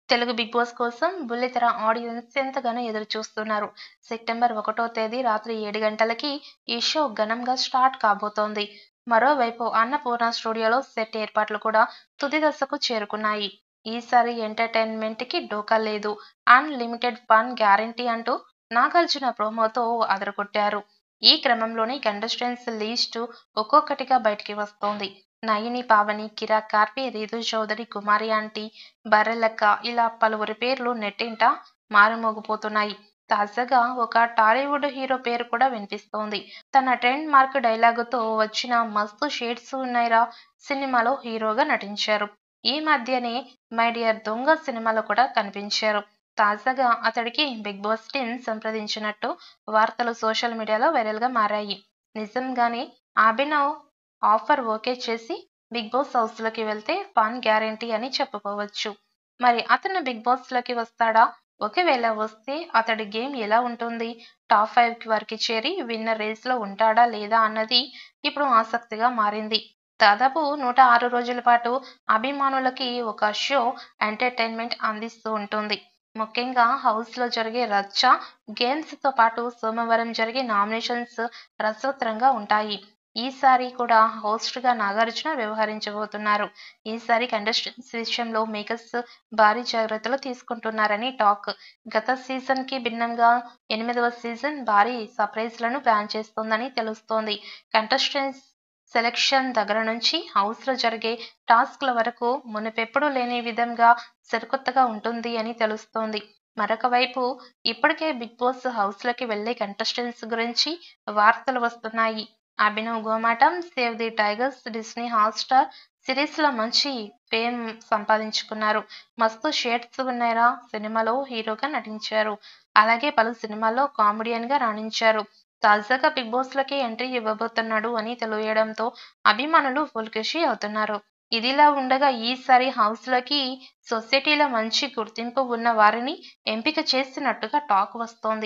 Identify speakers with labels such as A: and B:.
A: Telugu big boss కోసం బుల్లితెర audience ఎంతగానో ఎదురు చూస్తున్నారు. సెప్టెంబర్ 1వ తేదీ రాత్రి 7 గంటలకి ఈ షో ఘనంగా స్టార్ట్ కాబోతోంది. మరోవైపు అన్నపూర్ణ స్టూడియోలో సెట్ ఏర్పాట్లు కూడా తుది దశకు చేరుకున్నాయి. ఈసారి ఎంటర్టైన్మెంట్కి డోకా లేదు, అన్లిమిటెడ్ ఫన్ గ్యారంటీ అంటూ నాగార్జున ప్రోమోతో అదరగొట్టారు. ఈ క్రమంలోనే కంటెస్టెంట్స్ లిస్టు ఒక్కొక్కటిగా బయటికి వస్తోంది. నయని, పావని, కిరా, కార్పి, రీతు చౌదరి, కుమారి ఆంటీ, బర్రెలక్క ఇలా పలువురి పేర్లు నెట్టింట మారుమోగిపోతున్నాయి. తాజాగా ఒక టాలీవుడ్ హీరో పేరు కూడా వినిపిస్తోంది. తన ట్రేడ్ మార్క్ డైలాగుతో వచ్చిన మస్తు షేడ్స్ ఉన్నాయిరా సినిమాలో హీరోగా నటించారు. ఈ మధ్యనే మై డియర్ దొంగ సినిమాలో కూడా కనిపించారు. తాజాగా అతడికి బిగ్ బాస్ టీమ్ సంప్రదించినట్టు వార్తలు సోషల్ మీడియాలో వైరల్గా మారాయి. నిజంగానే అభినవ్ ఆఫర్ ఓకే చేసి బిగ్ బాస్ హౌస్లోకి వెళ్తే ఫన్ గ్యారెంటీ అని చెప్పుకోవచ్చు. మరి అతను బిగ్ బాస్లోకి వస్తాడా? ఒకవేళ వస్తే అతడి గేమ్ ఎలా ఉంటుంది? టాప్ 5 వరకు చేరి విన్నర్ రేస్లో ఉంటాడా లేదా అన్నది ఇప్పుడు ఆసక్తిగా మారింది. దాదాపు 106 రోజుల పాటు అభిమానులకి ఒక షో ఎంటర్టైన్మెంట్ అందిస్తూ ఉంటుంది. ముఖ్యంగా హౌస్లో జరిగే రచ్చ, గేమ్స్తో పాటు సోమవారం జరిగే నామినేషన్స్ రసవత్తరంగా ఉంటాయి. ఈసారి కూడా హోస్ట్గా నాగార్జున వ్యవహరించబోతున్నారు. ఈసారి కంటెస్టెంట్స్ విషయంలో మేకర్స్ భారీ జాగ్రత్తలు తీసుకుంటున్నారని టాక్. గత సీజన్కి భిన్నంగా 8వ సీజన్ భారీ సర్ప్రైజ్లను ప్లాన్ చేస్తోందని తెలుస్తోంది. కంటెస్టెంట్స్ సెలెక్షన్ దగ్గర నుంచి హౌస్లో జరిగే టాస్క్ల వరకు మునుపెప్పుడూ లేని విధంగా సరికొత్తగా ఉంటుంది అని తెలుస్తోంది. మరొక వైపు ఇప్పటికే బిగ్ బాస్ హౌస్లోకి వెళ్లే కంటెస్టెంట్స్ గురించి వార్తలు వస్తున్నాయి. Abhinav Gomatam, save the tigers Disney Hotstar సిరీస్‌లో మంచి ఫేమ్ సంపాదించుకున్నారు. మస్తు షేడ్స్ ఉన్నాయిరా సినిమాలో హీరోగా నటించారు. అలాగే పలు సినిమాల్లో కామెడియన్‌గా రాణించారు. తాజాగా బిగ్ బాస్‌లోకి ఎంట్రీ ఇవ్వబోతున్నాడు అని తెలియడంతో అభిమానులు ఫుల్ ఖుషి అవుతున్నారు. ఇదిలా ఉండగా ఈసారి హౌస్లోకి సొసైటీలో మంచి గుర్తింపు ఉన్న వారిని ఎంపిక చేసినట్టుగా టాక్ వస్తోంది.